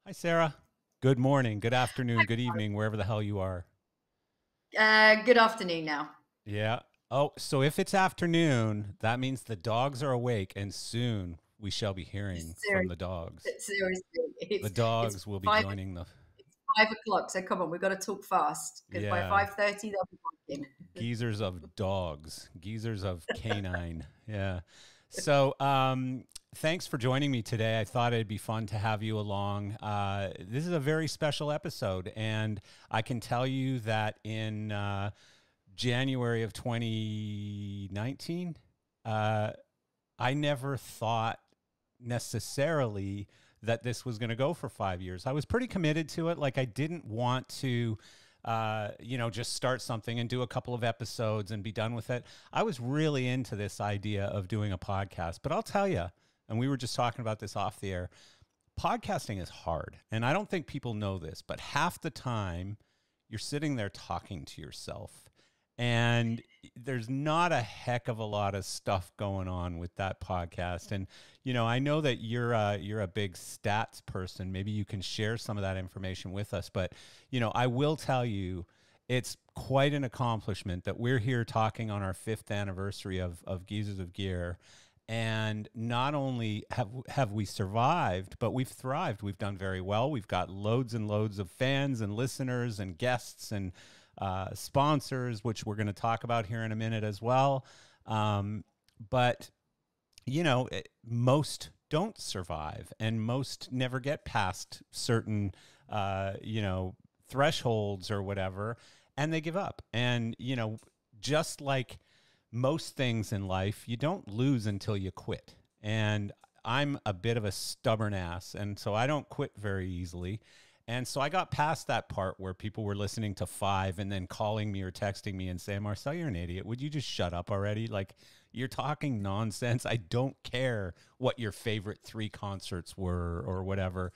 Hi, Sarah. Good morning, good afternoon, good evening, wherever the hell you are. Good afternoon now. Yeah. Oh, so if it's afternoon, that means the dogs are awake, and soon we shall be hearing from Seriously, the dogs. seriously, The it's dogs will be five joining the, 5 o'clock. So come on, we've got to talk fast because by yeah, 5:30 they'll be working. geezers of dogs, geezers of canine. Yeah. So, thanks for joining me today. I thought it'd be fun to have you along. This is a very special episode, and I can tell you that in January of 2019, uh, I never thought necessarily that this was going to go for 5 years. I was pretty committed to it. Like, I didn't want to, just start something and do a couple of episodes and be done with it. I was really into this idea of doing a podcast. But I'll tell you, and we were just talking about this off the air, podcasting is hard. And I don't think people know this, but half the time you're sitting there talking to yourself. And there's not a heck of a lot of stuff going on with that podcast. And I know that you're a big stats person. Maybe you can share some of that information with us. But I will tell you, it's quite an accomplishment that we're here talking on our fifth anniversary of Geezers of Gear. And not only have we survived, but we've thrived. We've done very well. We've got loads and loads of fans and listeners and guests and sponsors, which we're going to talk about here in a minute as well. But most don't survive, and most never get past certain, thresholds or whatever, and they give up. And just like most things in life, you don't lose until you quit. And I'm a bit of a stubborn ass, and so I don't quit very easily. And so I got past that part where people were listening to five and then calling me or texting me and saying, Marcel, you're an idiot. Would you just shut up already? Like, you're talking nonsense. I don't care what your favorite three concerts were or whatever.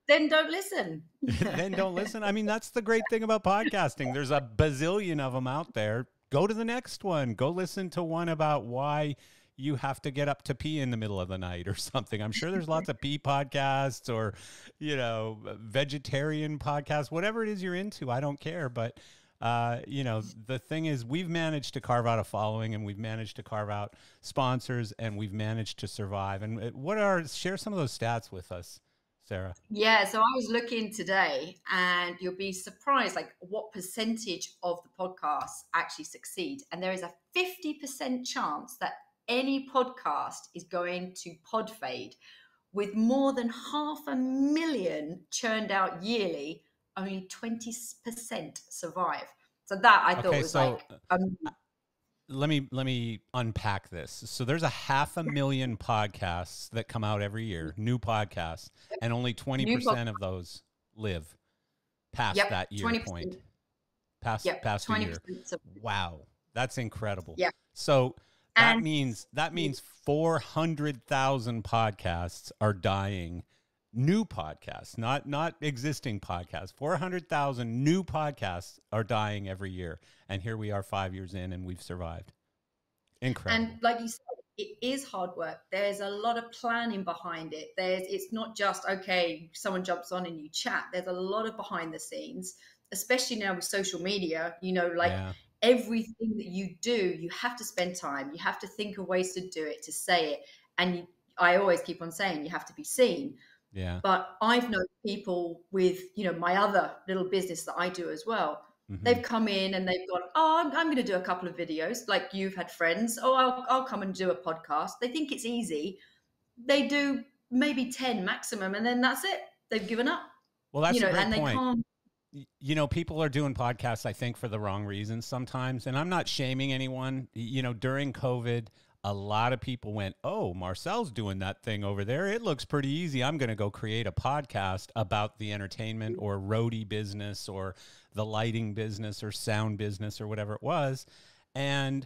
Then don't listen. Then don't listen. I mean, that's the great thing about podcasting. There's a bazillion of them out there. Go to the next one. Go listen to one about why you have to get up to pee in the middle of the night or something. I'm sure there's lots of pee podcasts or, vegetarian podcasts, whatever it is you're into. I don't care. But, the thing is, we've managed to carve out a following, and we've managed to carve out sponsors, and we've managed to survive. And share some of those stats with us, Sarah. Yeah, so I was looking today, and you'll be surprised like what percentage of the podcasts actually succeed. And there is a 50% chance that any podcast is going to pod fade, with more than 500,000 churned out yearly. Only 20% survive. So that I thought Okay, was so like, let me unpack this. So there's a 500,000 podcasts that come out every year, new podcasts, and only new podcast. 20% of those live past Yep, that year 20%. point. Past Yep, past a year. 20%. Wow. That's incredible. Yeah. So that And means 400,000 podcasts are dying. New podcasts, not existing podcasts. 400,000 new podcasts are dying every year. And here we are 5 years in, and we've survived. and Incredible. like you said, it is hard work. There's a lot of planning behind it. It's not just okay, someone jumps on and you chat. There's a lot of behind the scenes, especially now with social media, like Yeah. everything that you do, you have to spend time. You have to think of ways to do it, to say it. And I always keep on saying you have to be seen. Yeah. But I've known people with, my other little business that I do as well. Hmm. They've come in and they've gone, oh, I'm going to do a couple of videos. Like you've had friends, oh, I'll come and do a podcast. They think it's easy. They do maybe 10 maximum, and then that's it. They've given up, Well, that's a great and they point. can't. People are doing podcasts, I think, for the wrong reasons sometimes. And I'm not shaming anyone. During COVID, a lot of people went, oh, Marcel's doing that thing over there. It looks pretty easy. I'm going to go create a podcast about the entertainment or roadie business or the lighting business or sound business or whatever it was. And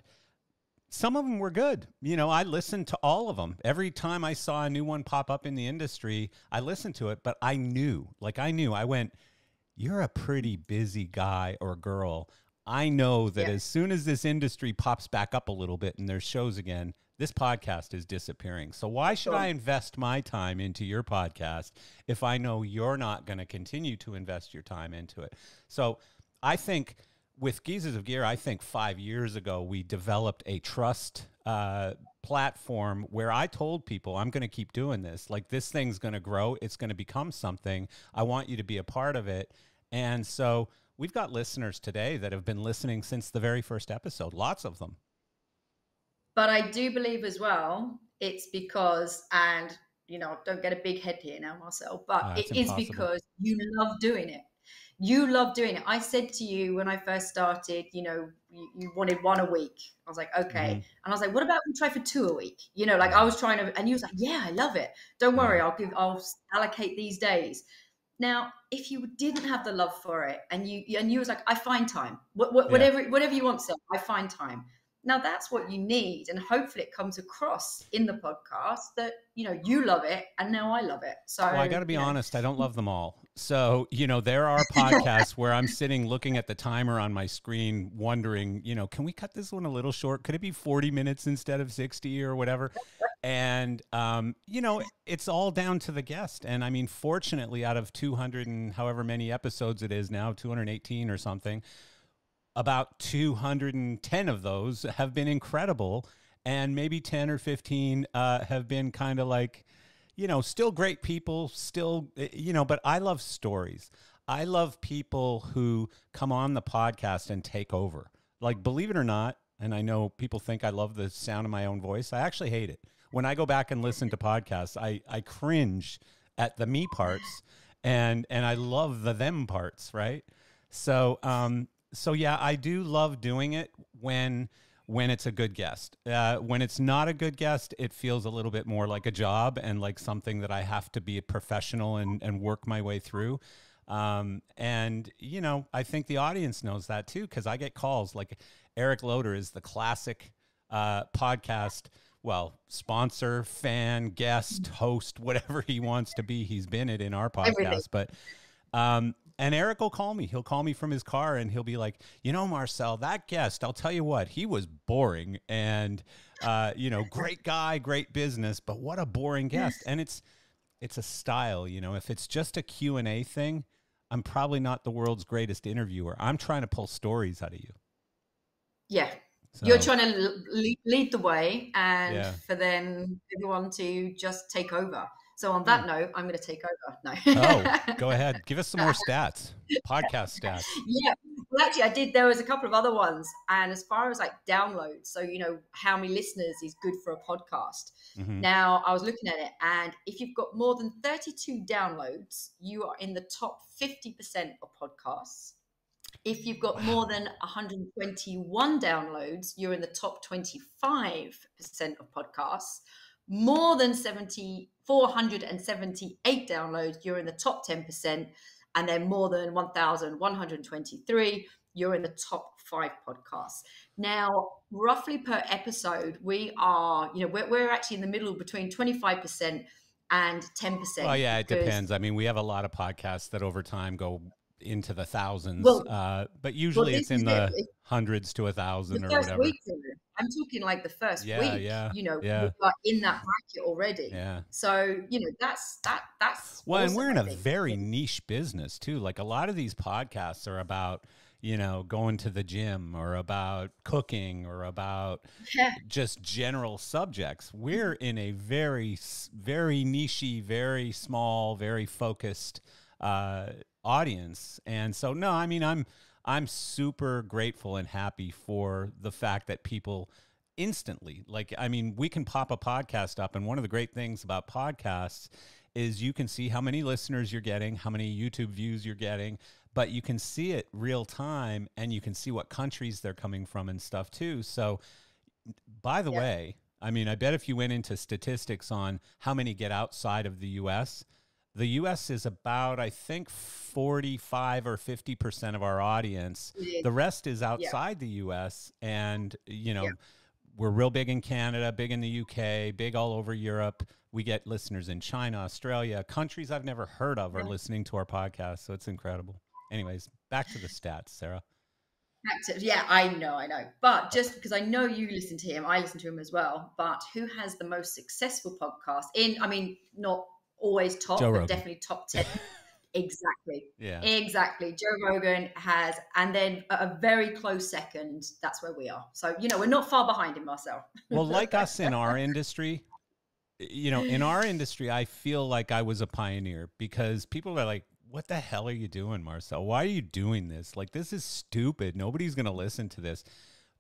some of them were good. I listened to all of them. Every time I saw a new one pop up in the industry, I listened to it. But I knew, I went, you're a pretty busy guy or girl. I know that Yeah. as soon as this industry pops back up a little bit and there's shows again, this podcast is disappearing. So why should I invest my time into your podcast if I know you're not going to continue to invest your time into it? So I think with Geezers of Gear, I think 5 years ago, we developed a trust platform where I told people, I'm going to keep doing this. Like, this thing's going to grow. It's going to become something. I want you to be a part of it. And so we've got listeners today that have been listening since the very first episode, lots of them. But I do believe as well, it's because, and, you know, don't get a big head here now, Marcel, but it is because you love doing it. You love doing it. I said to you when I first started, you know, you wanted 1 a week. I was like, okay. And I was like, what about we try for 2 a week? You know, like I was trying to, and you was like, yeah, I love it. Don't worry, I'll allocate these days. Now, if you didn't have the love for it and you was like, I find time, whatever you want, Sel, I find time. Now that's what you need. And hopefully it comes across in the podcast that, you know, you love it and now I love it. So well, I got to be honest, I don't love them all. So, you know, there are podcasts where I'm sitting looking at the timer on my screen wondering, you know, can we cut this one a little short? Could it be 40 minutes instead of 60 or whatever? And, you know, it's all down to the guest. And I mean, fortunately, out of 200 and however many episodes it is now, 218 or something, about 210 of those have been incredible. And maybe 10 or 15 have been kind of like, you know, still great people, still, you know, but I love stories. I love people who come on the podcast and take over. Like, believe it or not, and I know people think I love the sound of my own voice. I actually hate it. When I go back and listen to podcasts, I cringe at the me parts and I love the them parts, right? So, so yeah, I do love doing it when it's a good guest. When it's not a good guest, it feels a little bit more like a job and like something that I have to be a professional and work my way through. And, you know, I think the audience knows that too, because I get calls. Like Eric Loader is the classic podcast, well, sponsor, fan, guest, host, whatever he wants to be. He's been it in our podcast. Everything. But and Eric will call me. He'll call me from his car and he'll be like, you know, Marcel, that guest, I'll tell you what, he was boring and, you know, great guy, great business, but what a boring guest. And it's a style, you know, if it's just a Q&A thing, I'm probably not the world's greatest interviewer. I'm trying to pull stories out of you. Yeah. So, you're trying to lead the way and for then everyone to just take over. So on that note, I'm going to take over. No. Oh, go ahead. Give us some more stats, podcast stats. Yeah. Well, actually, I did. There was a couple of other ones. And as far as like downloads, so, you know, how many listeners is good for a podcast. Mm-hmm. Now, I was looking at it. And if you've got more than 32 downloads, you are in the top 50% of podcasts. If you've got more than 121 downloads, you're in the top 25% of podcasts. More than 478 downloads, you're in the top 10%. And then more than 1,123, you're in the top 5 podcasts. Now, roughly per episode, we are, you know, we're actually in the middle between 25% and 10%. Well, yeah, it depends. I mean, we have a lot of podcasts that over time go into the thousands, but usually it's in the hundreds to 1,000 or whatever. Week, I'm talking like the first week, you know, we are in that bracket already. Yeah. So, you know, that's well, awesome, and we're in a very niche business too. Like a lot of these podcasts are about, you know, going to the gym or about cooking or about just general subjects. We're in a very, very niche-y, very small, very focused audience. And so, no, I mean, I'm super grateful and happy for the fact that people instantly, like, I mean, we can pop a podcast up. And one of the great things about podcasts is you can see how many listeners you're getting, how many YouTube views you're getting, but you can see it real time and you can see what countries they're coming from and stuff too. So by the way, I mean, I bet if you went into statistics on how many get outside of the US, the U.S. is about, I think, 45 or 50% of our audience. The rest is outside the U.S. And, you know, we're real big in Canada, big in the U.K., big all over Europe. We get listeners in China, Australia, countries I've never heard of are listening to our podcast. So it's incredible. Anyways, back to the stats, Sarah. Yeah, I know. But just because I know you listen to him, I listen to him as well. But who has the most successful podcast? I mean, not always Joe top, but Rogan. definitely top 10. Exactly. Yeah. Exactly. Joe Rogan has, and then a very close second, that's where we are. So, we're not far behind him, Marcel. Well, like us in our industry, in our industry, I feel like I was a pioneer because people are like, what the hell are you doing, Marcel? Why are you doing this? Like, this is stupid. Nobody's going to listen to this.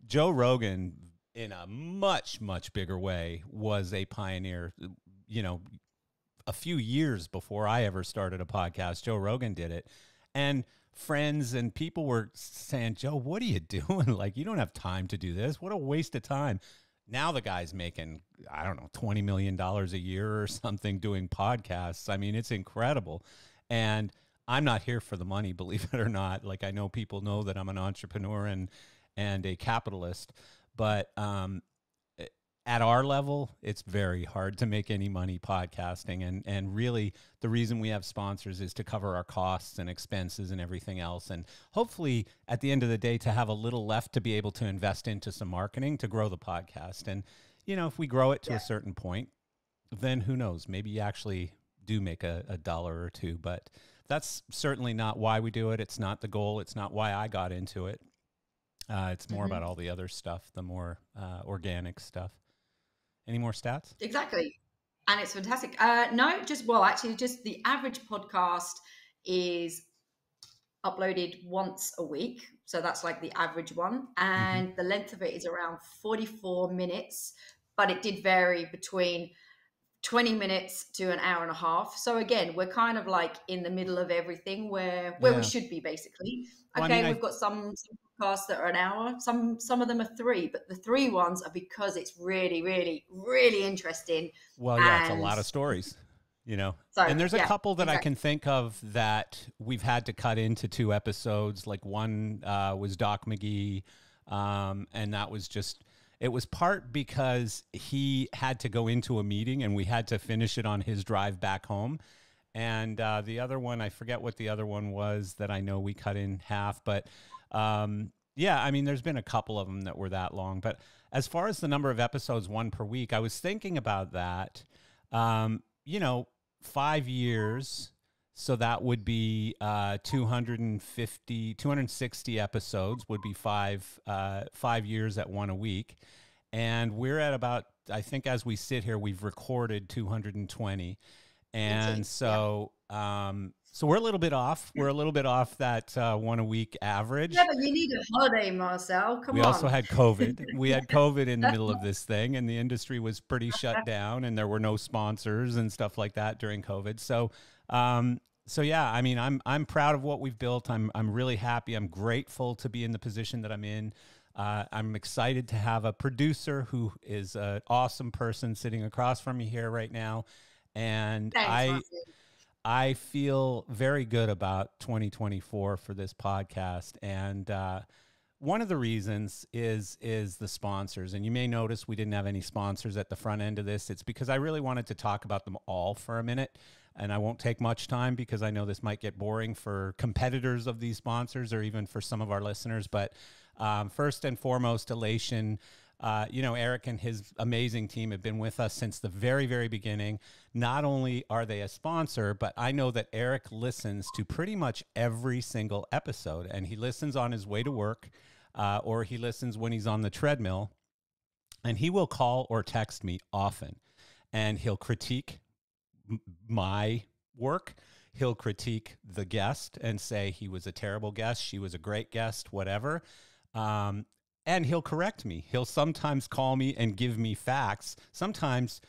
Joe Rogan, in a much, much bigger way, was a pioneer. A few years before I ever started a podcast, Joe Rogan did it. And friends and people were saying, Joe, what are you doing? Like, you don't have time to do this. What a waste of time. Now the guy's making, I don't know, $20 million a year or something doing podcasts. I mean, it's incredible. And I'm not here for the money, believe it or not. Like, I know people know that I'm an entrepreneur and a capitalist, but at our level, it's very hard to make any money podcasting. And really, the reason we have sponsors is to cover our costs and expenses and everything else. And hopefully, at the end of the day, to have a little left to be able to invest into some marketing to grow the podcast. And, if we grow it to a certain point, then who knows? Maybe you actually do make a dollar or two. But that's certainly not why we do it. It's not the goal. It's not why I got into it. It's more about all the other stuff, the more organic stuff. Any more stats? Exactly. And it's fantastic. No, just the average podcast is uploaded once a week. So that's like the average one. And the length of it is around 44 minutes, but it did vary between 20 minutes to an hour and a half. So again, we're kind of like in the middle of everything where we should be, basically. Well, Okay, we've got some podcasts that are an hour. Some of them are 3, but the 3 ones are because it's really, really, really interesting. Well, yeah, it's a lot of stories, So, and there's a couple that I can think of that we've had to cut into 2 episodes. Like one was Doc McGee, and that was just, it was part because he had to go into a meeting and we had to finish it on his drive back home. And the other one, I forget what the other one was that I know we cut in half. But yeah, I mean, there's been a couple of them that were that long. But as far as the number of episodes, 1 per week, I was thinking about that. 5 years. So that would be 260 episodes would be 5 years at 1 a week. And we're at about, I think as we sit here, we've recorded 220. And so, so we're a little bit off. We're a little bit off that 1 a week average. Yeah, but you need a holiday, Marcel. Come on. We also had COVID. We had COVID in the middle of this thing, and the industry was pretty shut down, and there were no sponsors and stuff like that during COVID. So, so yeah, I mean, I'm proud of what we've built. I'm really happy. I'm grateful to be in the position that I'm in. I'm excited to have a producer who is an awesome person sitting across from me here right now. And Thanks, I feel very good about 2024 for this podcast. And one of the reasons is the sponsors. And you may notice we didn't have any sponsors at the front end of this. It's because I really wanted to talk about them all for a minute. And I won't take much time because I know this might get boring for competitors of these sponsors or even for some of our listeners. But first and foremost, Elation. Eric and his amazing team have been with us since the very, very beginning. Not only are they a sponsor, but I know that Eric listens to pretty much every single episode, and he listens on his way to work, or he listens when he's on the treadmill, and he will call or text me often, and he'll critique my work. He'll critique the guest and say he was a terrible guest, she was a great guest, whatever. And he'll correct me. He'll sometimes call me and give me facts. Sometimes,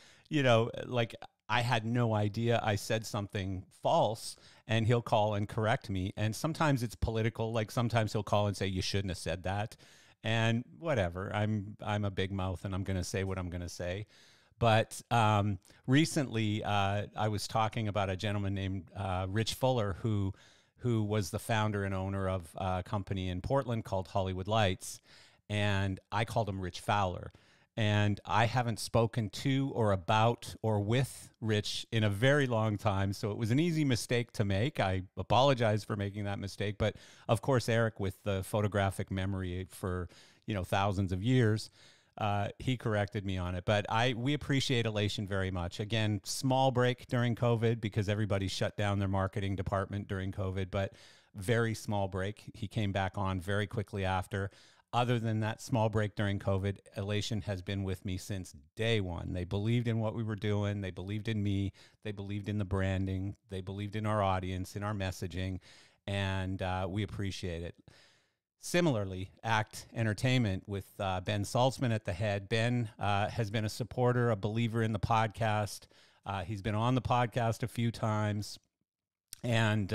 like I had no idea I said something false, and he'll call and correct me. And sometimes it's political. Like sometimes he'll call and say, you shouldn't have said that. And whatever, I'm a big mouth and I'm going to say what I'm going to say. But recently I was talking about a gentleman named Rich Fuller, who was the founder and owner of a company in Portland called Hollywood Lights. And I called him Rich Fowler. And I haven't spoken to or about or with Rich in a very long time. So it was an easy mistake to make. I apologize for making that mistake. But of course, Eric, with the photographic memory for, thousands of years, he corrected me on it. But we appreciate Elation very much. Again, small break during COVID because everybody shut down their marketing department during COVID, but very small break. He came back on very quickly after. Other than that small break during COVID, Elation has been with me since day one. They believed in what we were doing. They believed in me. They believed in the branding. They believed in our audience, in our messaging, and we appreciate it. Similarly, ACT Entertainment with Ben Saltzman at the head. Ben has been a supporter, a believer in the podcast. He's been on the podcast a few times, and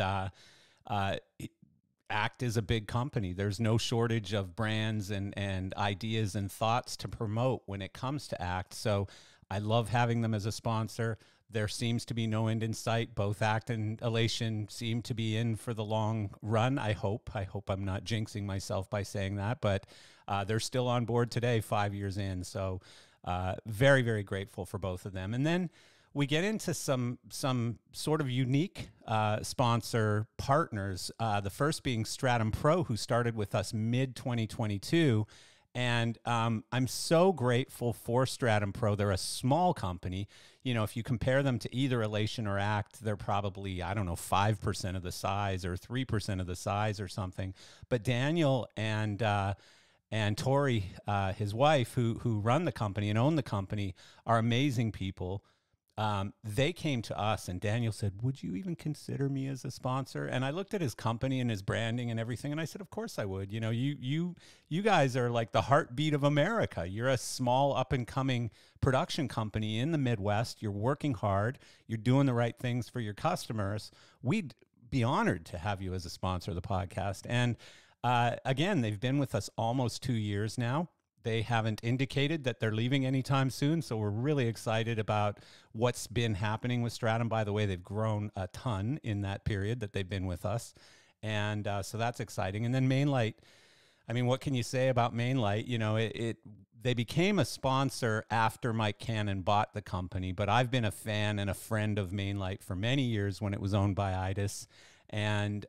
ACT is a big company. There's no shortage of brands and ideas and thoughts to promote when it comes to ACT. So I love having them as a sponsor. There seems to be no end in sight. Both ACT and Elation seem to be in for the long run. I hope I'm not jinxing myself by saying that, but they're still on board today, 5 years in. So very, very grateful for both of them. And then we get into some sort of unique sponsor partners, the first being Stratum Pro, who started with us mid-2022. And I'm so grateful for Stratum Pro. They're a small company. If you compare them to either Elation or ACT, they're probably, 5% of the size or 3% of the size or something. But Daniel and Tori, his wife, who run the company and own the company, are amazing people. They came to us and Daniel said, would you even consider me as a sponsor? And I looked at his company and his branding and everything. And I said, of course I would. You guys are like the heartbeat of America. You're a small up and coming production company in the Midwest. You're working hard. You're doing the right things for your customers. We'd be honored to have you as a sponsor of the podcast. And again, they've been with us almost 2 years now. They haven't indicated that they're leaving anytime soon, so we're really excited about what's been happening with Stratum. By the way, they've grown a ton in that period that they've been with us, and so that's exciting. And then Mainlight, what can you say about Mainlight? They became a sponsor after Mike Cannon bought the company, but I've been a fan and a friend of Mainlight for many years when it was owned by IDIS, and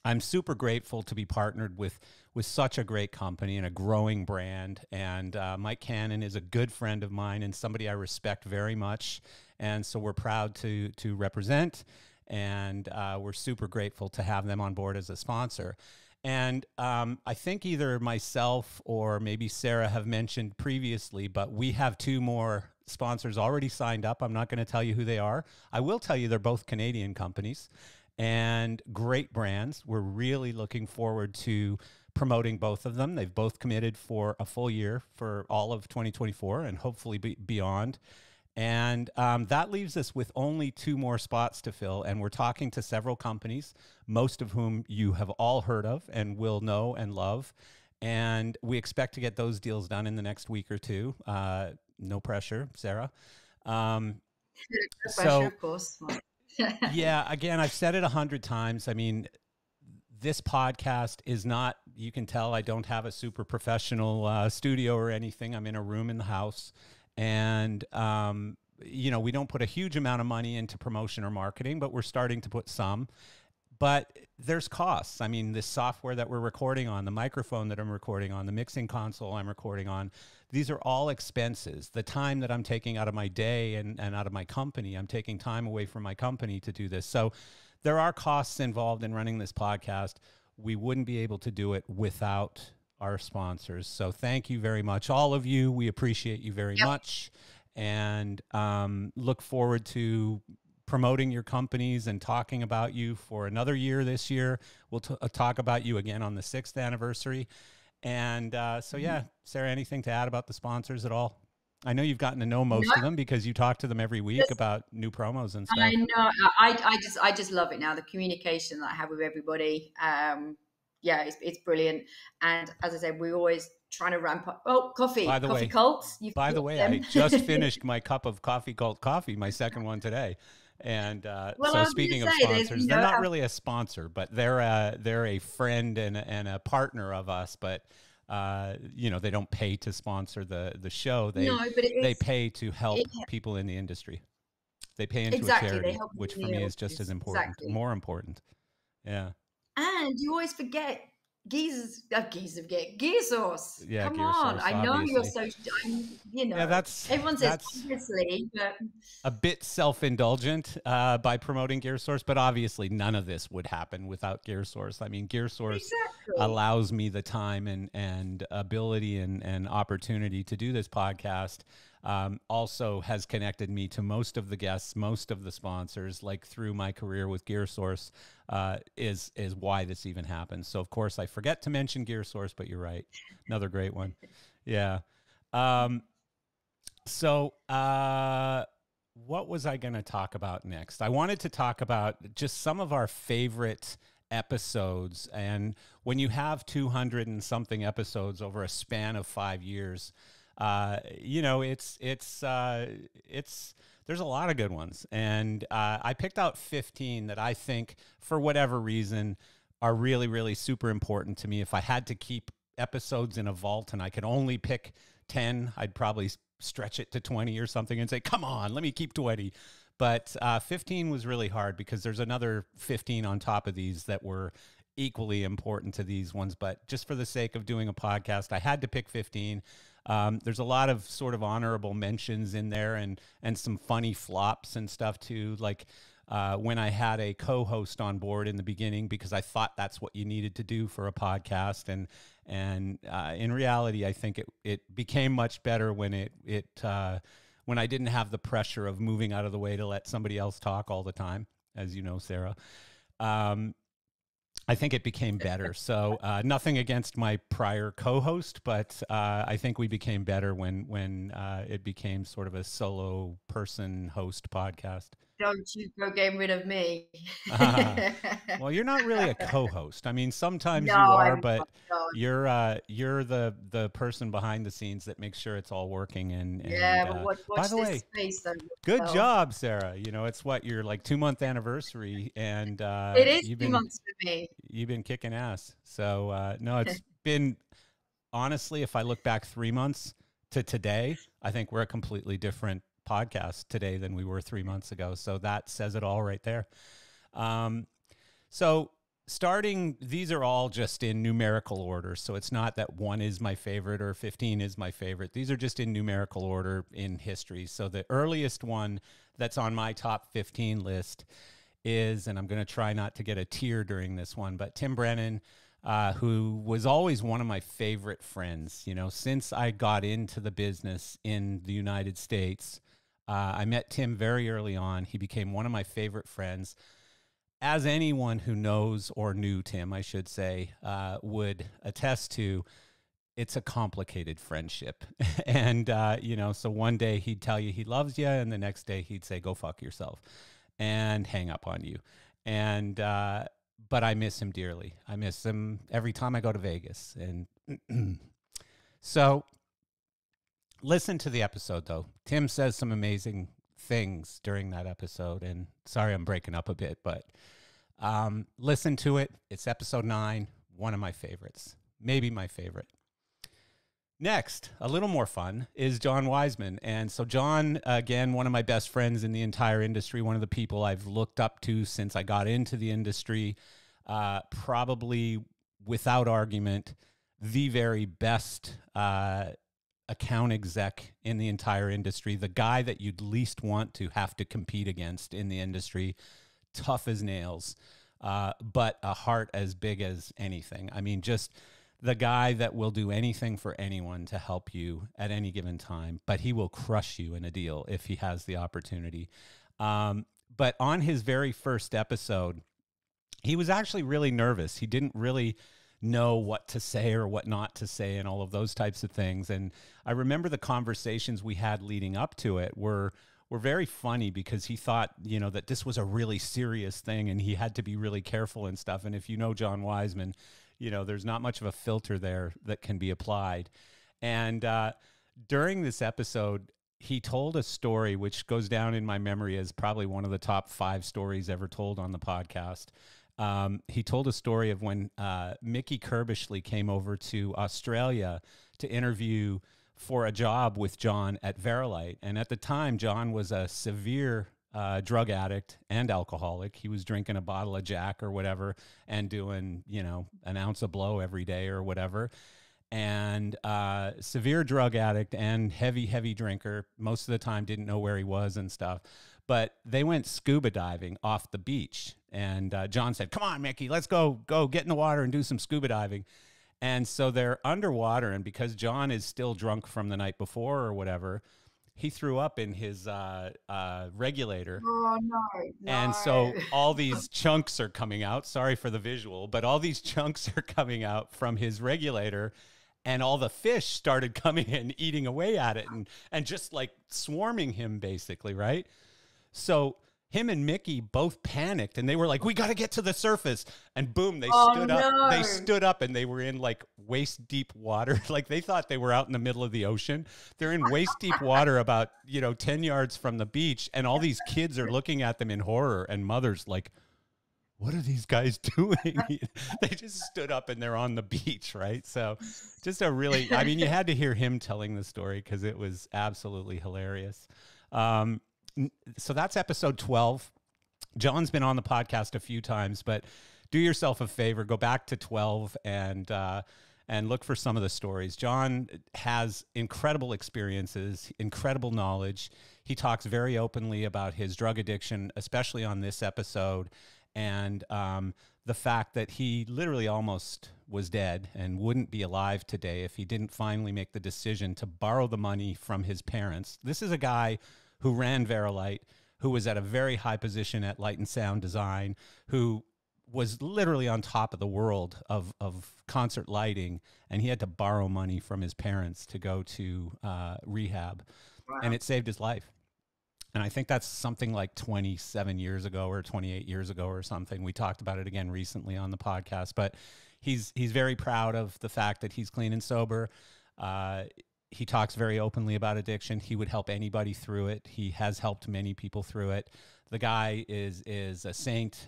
I'm super grateful to be partnered with such a great company and a growing brand. And Mike Cannon is a good friend of mine and somebody I respect very much. And so we're proud to represent, and we're super grateful to have them on board as a sponsor. And I think either myself or maybe Sarah have mentioned previously, but we have 2 more sponsors already signed up. I'm not going to tell you who they are. I will tell you they're both Canadian companies and great brands. We're really looking forward to promoting both of them. They've both committed for a full year for all of 2024 and hopefully beyond. And that leaves us with only 2 more spots to fill. And we're talking to several companies, most of whom you have all heard of and will know and love. And we expect to get those deals done in the next week or 2. No pressure, Sarah. No pressure, of course. Yeah, again, I've said it 100 times. This podcast is not, you can tell I don't have a super professional studio or anything. I'm in a room in the house. And, we don't put a huge amount of money into promotion or marketing, but we're starting to put some. But there's costs. This software that we're recording on, the microphone that I'm recording on, the mixing console I'm recording on, these are all expenses. The time that I'm taking out of my day and out of my company, I'm taking time away from my company to do this. So there are costs involved in running this podcast. We wouldn't be able to do it without our sponsors. So thank you very much, all of you. We appreciate you very much, and look forward to promoting your companies and talking about you for another year this year. We'll talk about you again on the 6th anniversary. And so, yeah, Sarah, anything to add about the sponsors at all? I know you've gotten to know most of them because you talk to them every week about new promos and stuff. I know. I just love it now. The communication that I have with everybody. It's brilliant. And as I said, we're always trying to ramp up. Oh, coffee. By the coffee way, cults. By the way, I just finished my cup of Coffee Cult coffee, my second one today. And so speaking of sponsors, they're not really a sponsor, but they're a friend and a partner of us. But You know, they don't pay to sponsor the show. No, but They pay to help it, people in the industry. They pay into a exactly. They charity, help which in for the me is just as office. important, Exactly. more important. Yeah. And you always forget gear sauce. Yeah, Come Gear on. Source, I know you're obviously. so, you Yeah, know, everyone says that's obviously, but a bit self-indulgent by promoting Gear Source, but obviously none of this would happen without Gear Source. I mean, Gear Source exactly. allows me the time and ability and opportunity to do this podcast. Also has connected me to most of the guests, most of the sponsors, like through my career with Gear Source, is why this even happens. So of course I forget to mention Gear Source, but you're right. Another great one. Yeah. So, what was I going to talk about next? I wanted to talk about just some of our favorite episodes. And when you have 200 and something episodes over a span of 5 years, you know, there's a lot of good ones. And I picked out 15 that I think, for whatever reason, are really, really super important to me. If I had to keep episodes in a vault and I could only pick 10, I'd probably stretch it to 20 or something and say, come on, let me keep 20. But 15 was really hard because there's another 15 on top of these that were equally important to these ones. But just for the sake of doing a podcast, I had to pick 15. There's a lot of sort of honorable mentions in there and some funny flops and stuff too. Like when I had a co-host on board in the beginning, because I thought that's what you needed to do for a podcast. And in reality, I think it became much better when when I didn't have the pressure of moving out of the way to let somebody else talk all the time, as you know, Sarah. I think it became better. So nothing against my prior co-host, but I think we became better when it became sort of a solo person host podcast. Don't you go getting rid of me. Well, you're not really a co-host. I mean, sometimes No, you are, I'm but not. you're the person behind the scenes that makes sure it's all working. Yeah, but watch by the this way, space though. good job, Sarah. You know, it's what your like 2-month anniversary, and It is 2 months for me. you've been kicking ass. So no, it's been honestly, if I look back 3 months to today, I think we're a completely different podcast today than we were 3 months ago. So that says it all right there. So starting, these are all just in numerical order. So it's not that 1 is my favorite or 15 is my favorite. These are just in numerical order in history. So the earliest one that's on my top 15 list is, and I'm going to try not to get a tear during this one, but Tim Brennan, who was always one of my favorite friends, you know, since I got into the business in the United States. I met Tim very early on. He became one of my favorite friends. As anyone who knows or knew Tim, I should say, would attest to, it's a complicated friendship. And, you know, so one day he'd tell you he loves you, and the next day he'd say, go fuck yourself, and hang up on you. And, but I miss him dearly. I miss him every time I go to Vegas. And so listen to the episode, though. Tim says some amazing things during that episode. And sorry, I'm breaking up a bit, but listen to it. It's episode 9, one of my favorites, maybe my favorite. Next, a little more fun, is John Wiseman. And so John, again, one of my best friends in the entire industry, one of the people I've looked up to since I got into the industry, probably without argument, the very best account exec in the entire industry, the guy that you'd least want to have to compete against in the industry, tough as nails, but a heart as big as anything. I mean, just the guy that will do anything for anyone to help you at any given time, but he will crush you in a deal if he has the opportunity. But on his very first episode, he was actually really nervous. He didn't really know what to say or what not to say and all of those types of things. And I remember the conversations we had leading up to it were very funny because he thought, you know, that this was a really serious thing and he had to be really careful and stuff. And if you know John Wiseman, you know, there's not much of a filter there that can be applied. And during this episode, he told a story which goes down in my memory as probably one of the top 5 stories ever told on the podcast. He told a story of when Mickey Kirbishley came over to Australia to interview for a job with John at Verilight. And at the time, John was a severe drug addict and alcoholic. He was drinking a bottle of Jack or whatever and doing, an ounce of blow every day or whatever. And severe drug addict and heavy drinker. Most of the time didn't know where he was and stuff. But they went scuba diving off the beach. And John said, "Come on, Mickey, let's go get in the water and do some scuba diving." And so they're underwater. And because John is still drunk from the night before or whatever, he threw up in his regulator. Oh, no. And so all these chunks are coming out. Sorry for the visual, but all these chunks are coming out from his regulator. And all the fish started coming in, eating away at it and just like swarming him basically, right? So him and Mickey both panicked and they were like, "We got to get to the surface." And boom, they stood up. No. They stood up and they were in like waist deep water. Like they thought they were out in the middle of the ocean. They're in waist deep water about, 10 yards from the beach. And all these kids are looking at them in horror and mothers like, "What are these guys doing?" They just stood up and they're on the beach, right? So just you had to hear him telling the story because it was absolutely hilarious. So that's episode 12. John's been on the podcast a few times, but do yourself a favor, go back to 12 and look for some of the stories. John has incredible experiences, incredible knowledge. He talks very openly about his drug addiction, especially on this episode, and the fact that he literally almost was dead and wouldn't be alive today if he didn't finally make the decision to borrow the money from his parents. This is a guy who ran Verilight, who was at a very high position at Light and Sound Design, who was literally on top of the world of concert lighting, and he had to borrow money from his parents to go to rehab. Wow. And it saved his life. And I think that's something like 27 years ago or 28 years ago or something. We talked about it again recently on the podcast, but he's very proud of the fact that he's clean and sober. He talks very openly about addiction. He would help anybody through it. He has helped many people through it. The guy is a saint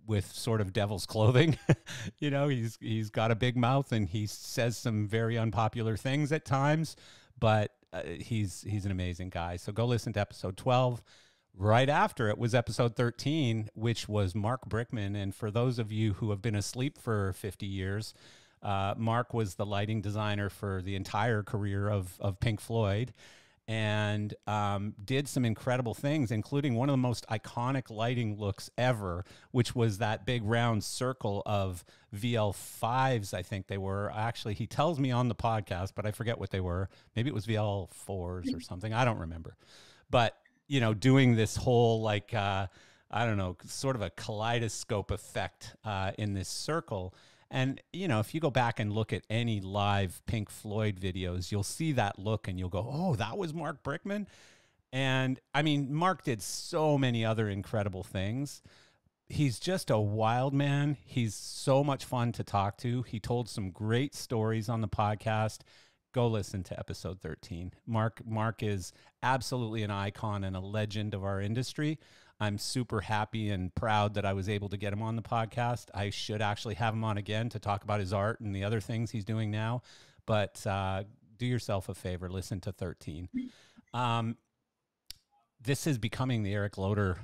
with sort of devil's clothing. He's got a big mouth and he says some very unpopular things at times, but he's an amazing guy. So go listen to episode 12. Right after it was episode 13, which was Mark Brickman. And for those of you who have been asleep for 50 years, Mark was the lighting designer for the entire career of Pink Floyd and did some incredible things, including one of the most iconic lighting looks ever, which was that big round circle of VL5s, I think they were. Actually, he tells me on the podcast, but I forget what they were. Maybe it was VL4s or something. I don't remember. But, doing this whole sort of a kaleidoscope effect in this circle. And, if you go back and look at any live Pink Floyd videos, you'll see that look and you'll go, "Oh, that was Mark Brickman." And Mark did so many other incredible things. He's just a wild man. He's so much fun to talk to. He told some great stories on the podcast. Go listen to episode 13. Mark is absolutely an icon and a legend of our industry. I'm super happy and proud that I was able to get him on the podcast. I should actually have him on again to talk about his art and the other things he's doing now. But do yourself a favor, listen to 13. This is becoming the Eric Loader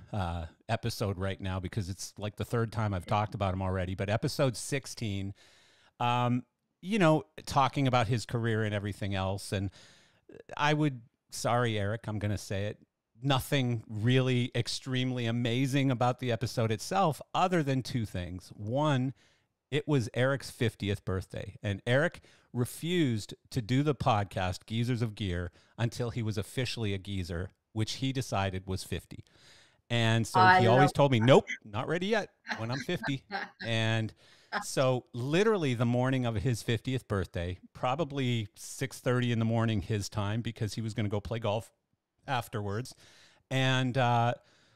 episode right now because it's like the third time I've talked about him already. But episode 16, talking about his career and everything else. And sorry, Eric, I'm going to say it. Nothing really extremely amazing about the episode itself other than two things. One, it was Eric's 50th birthday, and Eric refused to do the podcast Geezers of Gear until he was officially a geezer, which he decided was 50. And so he always told me, "Nope, not ready yet when I'm 50. And so literally the morning of his 50th birthday, probably 6:30 in the morning his time, because he was going to go play golf afterwards. And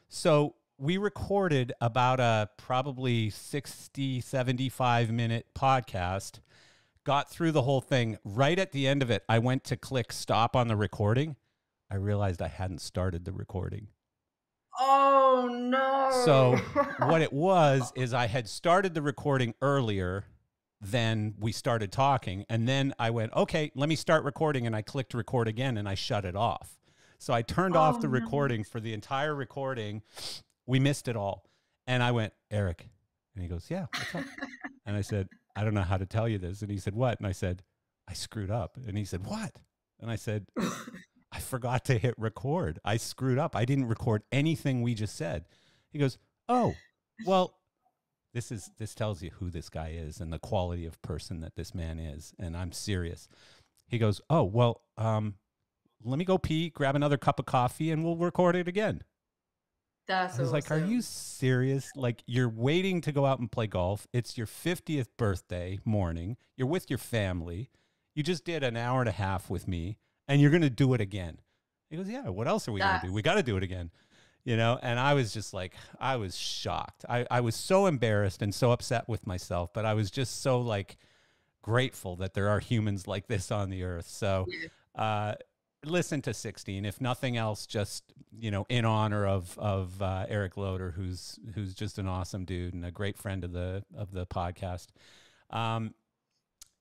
so we recorded about a probably 60, 75-minute podcast, got through the whole thing. Right at the end of it, I went to click stop on the recording. I realized I hadn't started the recording. Oh, no. So what it was is I had started the recording earlier than we started talking. And then I went, okay, let me start recording. And I clicked record again and I shut it off. So I turned off the recording for the entire recording. We missed it all. And I went, Eric. And he goes, yeah, what's up? And I said, I don't know how to tell you this. And he said, what? And I said, I screwed up. And he said, what? And I said, I forgot to hit record. I screwed up. I didn't record anything we just said. He goes, oh, well, this tells you who this guy is and the quality of person that this man is. And I'm serious. He goes, oh, well, let me go pee, grab another cup of coffee, and we'll record it again. That's I was like, are you serious? Like, you're waiting to go out and play golf. It's your 50th birthday morning. You're with your family. You just did an hour and a half with me, and you're going to do it again. He goes, yeah, what else are we going to do? We got to do it again. You know, and I was just like, I was shocked. I was so embarrassed and so upset with myself, but I was just so like grateful that there are humans like this on the earth. So listen to 16, if nothing else, just, you know, in honor of Eric Loader, who's just an awesome dude and a great friend of the podcast.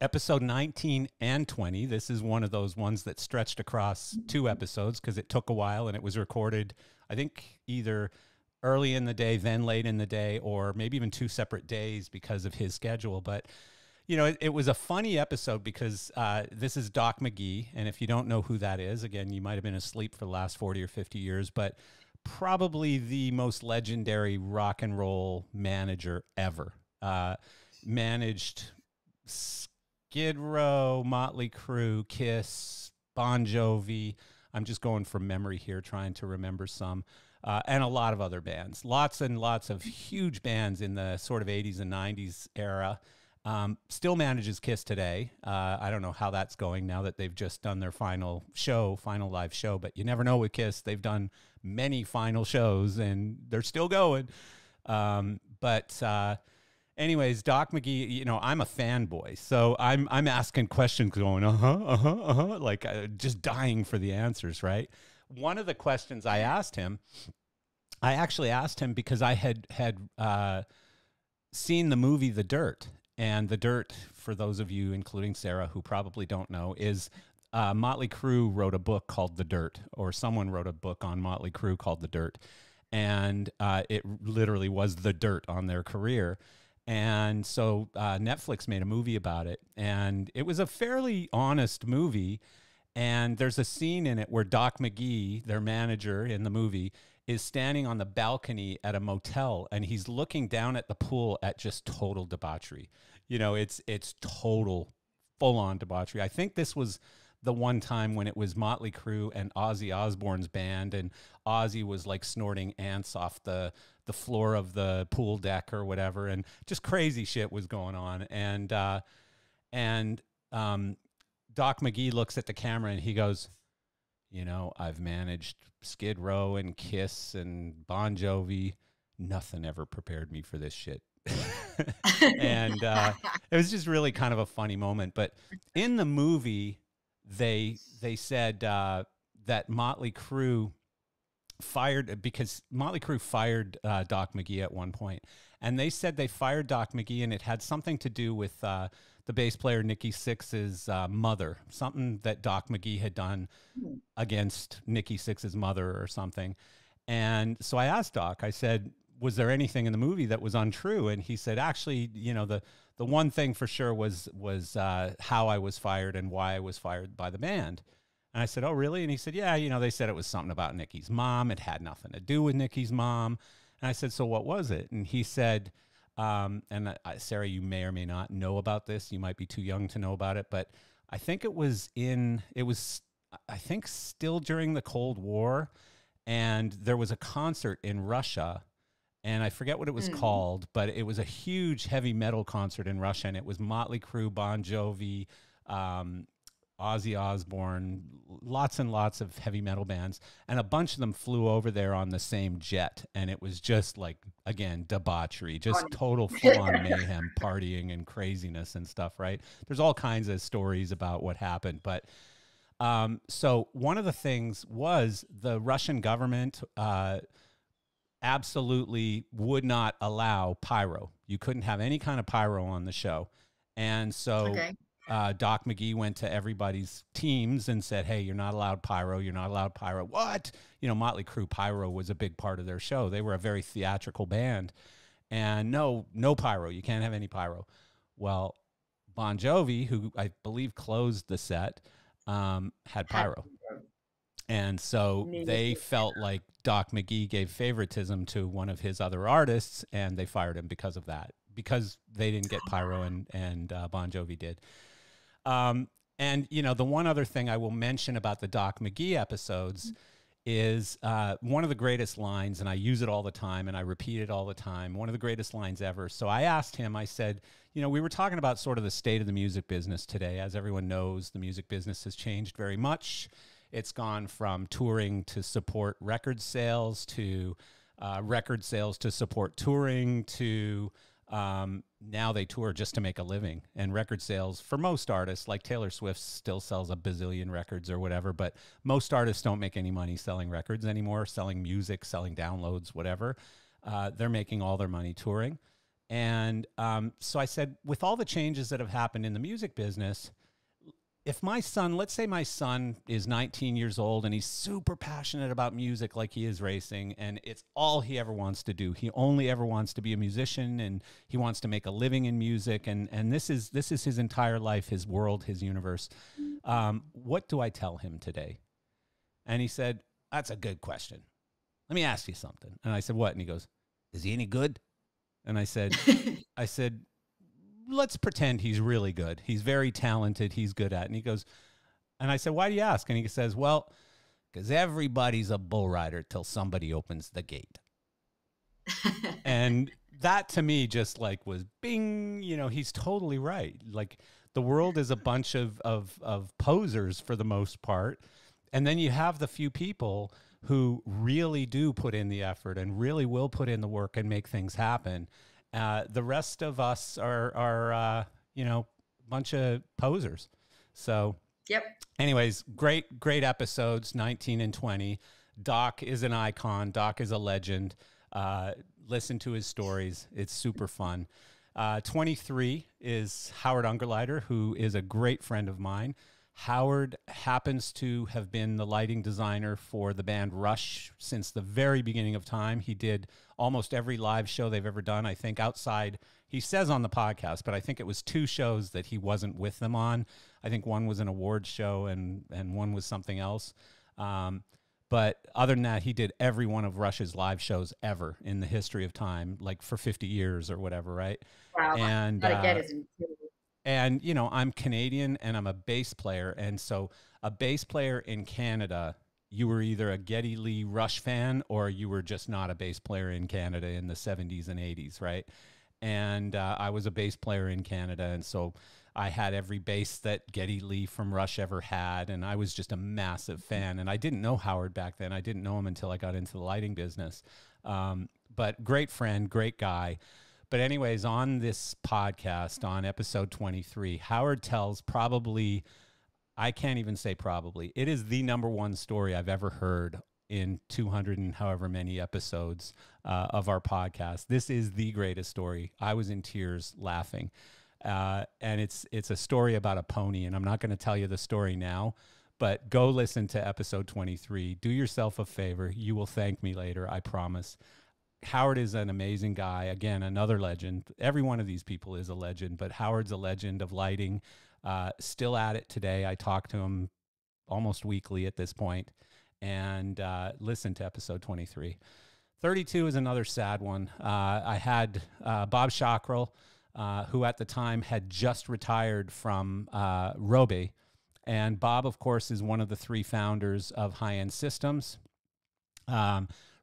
Episode 19 and 20. This is one of those ones that stretched across 2 episodes because it took a while and it was recorded, I think, either early in the day, then late in the day, or maybe even 2 separate days because of his schedule. But, you know, it was a funny episode because this is Doc McGhee. And if you don't know who that is, again, you might have been asleep for the last 40 or 50 years, but probably the most legendary rock and roll manager ever. Managed Skid Row, Motley Crue, Kiss, Bon Jovi. I'm just going from memory here, trying to remember some, and a lot of other bands. Lots and lots of huge bands in the sort of 80s and 90s era. Still manages Kiss today. I don't know how that's going now that they've just done their final live show, but you never know with Kiss. They've done many final shows and they're still going. Anyways, Doc McGhee, you know, I'm a fanboy, so I'm asking questions going, like just dying for the answers, right? One of the questions I actually asked him because I had seen the movie The Dirt. And The Dirt, for those of you, including Sarah, who probably don't know, is Motley Crue wrote a book called The Dirt, or someone wrote a book on Motley Crue called The Dirt. And it literally was the dirt on their career. And so Netflix made a movie about it, and it was a fairly honest movie. And there's a scene in it where Doc McGhee, their manager in the movie, is standing on the balcony at a motel, and he's looking down at the pool at just total debauchery. You know, it's total full-on debauchery. I think this was the one time when it was Motley Crue and Ozzy Osbourne's band, and Ozzy was like snorting ants off the floor of the pool deck or whatever, and just crazy shit was going on. And Doc McGhee looks at the camera and he goes, you know, I've managed Skid Row and Kiss and Bon Jovi. Nothing ever prepared me for this shit. And it was just really kind of a funny moment. But in the movie, they said that Motley Crue fired, because Motley Crue fired Doc McGhee at one point. And they said they fired Doc McGhee, and it had something to do with the bass player Nikki Sixx's mother, something that Doc McGhee had done against Nikki Sixx's mother or something. And so I asked Doc, I said, was there anything in the movie that was untrue? And he said, actually, you know, the one thing for sure was how I was fired and why I was fired by the band. And I said, oh, really? And he said, yeah, you know, they said it was something about Nikki's mom. It had nothing to do with Nikki's mom. And I said, so what was it? And he said, Sarah, you may or may not know about this. You might be too young to know about it, but I think it was I think still during the Cold War, and there was a concert in Russia, and I forget what it was called, but it was a huge heavy metal concert in Russia, and it was Motley Crue, Bon Jovi, Ozzy Osbourne, lots and lots of heavy metal bands, and a bunch of them flew over there on the same jet, and it was just like, again, debauchery, just total full-on mayhem, partying and craziness and stuff, right? There's all kinds of stories about what happened, but so one of the things was the Russian government absolutely would not allow pyro. You couldn't have any kind of pyro on the show. And so Okay. Doc McGee went to everybody's teams and said, hey, you're not allowed pyro. You're not allowed pyro. What? You know, Motley Crue pyro was a big part of their show. They were a very theatrical band. And no pyro. You can't have any pyro. Well, Bon Jovi, who I believe closed the set, had pyro. And so they felt like Doc McGee gave favoritism to one of his other artists, and they fired him because of that, because they didn't get pyro and Bon Jovi did. And, you know, the one other thing I will mention about the Doc McGee episodes is one of the greatest lines, and I use it all the time, and I repeat it all the time, one of the greatest lines ever. So I asked him, I said, you know, we were talking about sort of the state of the music business today. As everyone knows, the music business has changed very much. It's gone from touring to support record sales to record sales to support touring to now they tour just to make a living. And record sales for most artists, like Taylor Swift still sells a bazillion records or whatever, but most artists don't make any money selling records anymore, selling music, selling downloads, whatever. They're making all their money touring. And so I said, with all the changes that have happened in the music business, if my son, let's say my son is 19 years old and he's super passionate about music like he is racing, and it's all he ever wants to do. He only ever wants to be a musician, and he wants to make a living in music, and this is his entire life, his world, his universe. What do I tell him today? And he said, that's a good question. Let me ask you something. And I said, what? And he goes, is he any good? And I said, let's pretend he's really good. He's very talented. He's good at it. And he goes, and I said, why do you ask? And he says, well, because everybody's a bull rider till somebody opens the gate. And that to me just like was bing, you know, he's totally right. Like the world is a bunch of posers for the most part. And then you have the few people who really do put in the effort and really will put in the work and make things happen. The rest of us are you know, a bunch of posers. So, yep. Anyways, great episodes, 19 and 20. Doc is an icon. Doc is a legend. Listen to his stories. It's super fun. 23 is Howard Ungerleider, who is a great friend of mine. Howard happens to have been the lighting designer for the band Rush since the very beginning of time. He did almost every live show they've ever done, I think, outside. He says on the podcast, but I think it was 2 shows that he wasn't with them on. I think one was an awards show and one was something else. But other than that, he did every one of Rush's live shows ever in the history of time, like for 50 years or whatever, right? Wow. And that is incredible. And, you know, I'm Canadian and I'm a bass player. And so a bass player in Canada, you were either a Geddy Lee Rush fan or you were just not a bass player in Canada in the 70s and 80s, right? And I was a bass player in Canada. And so I had every bass that Geddy Lee from Rush ever had. And I was just a massive fan. And I didn't know Howard back then. I didn't know him until I got into the lighting business. But great friend, great guy. But anyways, on this podcast, on episode 23, Howard tells probably, I can't even say probably, it is the #1 story I've ever heard in 200 and however many episodes of our podcast. This is the greatest story. I was in tears laughing. And it's a story about a pony, and I'm not going to tell you the story now, but go listen to episode 23. Do yourself a favor. You will thank me later, I promise. Howard is an amazing guy. Again, another legend. Every one of these people is a legend, but Howard's a legend of lighting, still at it today. I talk to him almost weekly at this point, and listen to episode 23. 32 is another sad one. I had Bob Schockrell, who at the time had just retired from Robe. And Bob, of course, is one of the 3 founders of High End Systems.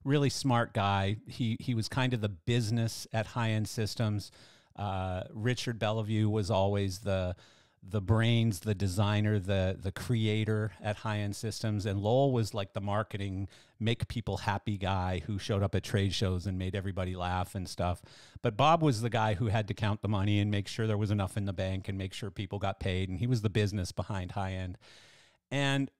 Really smart guy. He was kind of the business at High End Systems. Richard Bellevue was always the brains, the designer, the creator at High End Systems. And Lowell was like the marketing, make people happy guy who showed up at trade shows and made everybody laugh and stuff. But Bob was the guy who had to count the money and make sure there was enough in the bank and make sure people got paid. And he was the business behind High End. And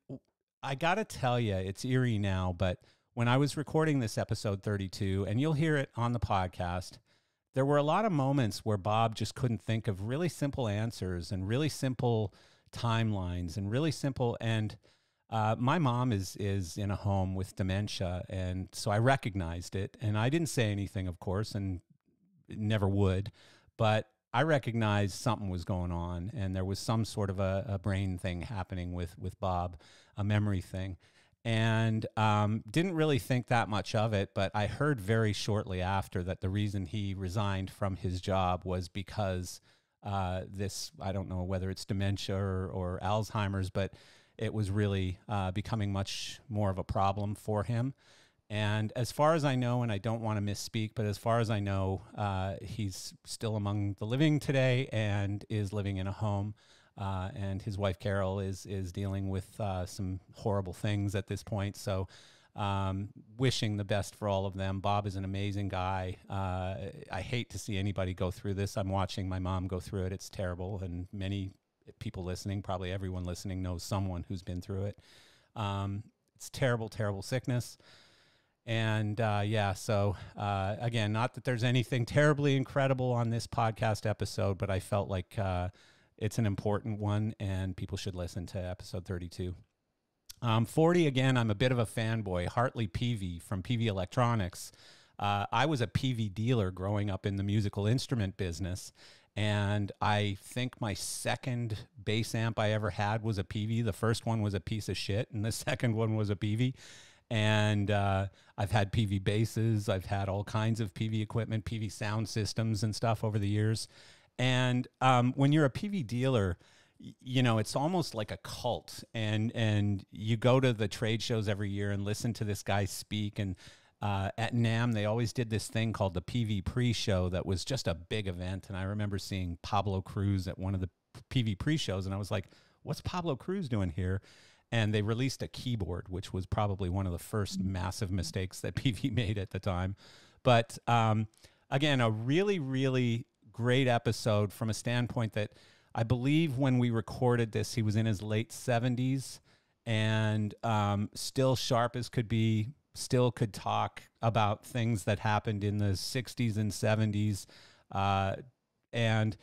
I got to tell you, it's eerie now, but when I was recording this episode 32, and you'll hear it on the podcast, there were a lot of moments where Bob just couldn't think of really simple answers and really simple timelines and really simple. And my mom is in a home with dementia, and so I recognized it. And I didn't say anything, of course, and never would, but I recognized something was going on, and there was some sort of a brain thing happening with Bob, a memory thing. And didn't really think that much of it, but I heard very shortly after that the reason he resigned from his job was because this, I don't know whether it's dementia or Alzheimer's, but it was really becoming much more of a problem for him. And as far as I know, and I don't want to misspeak, but as far as I know, he's still among the living today and is living in a home. And his wife, Carol, is dealing with some horrible things at this point. So wishing the best for all of them. Bob is an amazing guy. I hate to see anybody go through this. I'm watching my mom go through it. It's terrible. And many people listening, probably everyone listening, knows someone who's been through it. It's terrible, terrible sickness. And so again, not that there's anything terribly incredible on this podcast episode, but I felt like it's an important one, and people should listen to episode 32. 40, again, I'm a bit of a fanboy. Hartley Peavy from Peavy Electronics. I was a Peavy dealer growing up in the musical instrument business, and I think my second bass amp I ever had was a Peavy. The first one was a piece of shit, and the second one was a Peavy. And I've had Peavy basses. I've had all kinds of Peavy equipment, Peavy sound systems and stuff over the years. And when you're a Peavy dealer, you know, it's almost like a cult. And you go to the trade shows every year and listen to this guy speak. And at NAMM, they always did this thing called the Peavy pre-show that was just a big event. And I remember seeing Pablo Cruz at one of the Peavy pre-shows. And I was like, what's Pablo Cruz doing here? And they released a keyboard, which was probably one of the first massive mistakes that Peavy made at the time. But again, a really, really great episode from a standpoint that I believe when we recorded this, he was in his late 70s and still sharp as could be, still could talk about things that happened in the 60s and 70s. And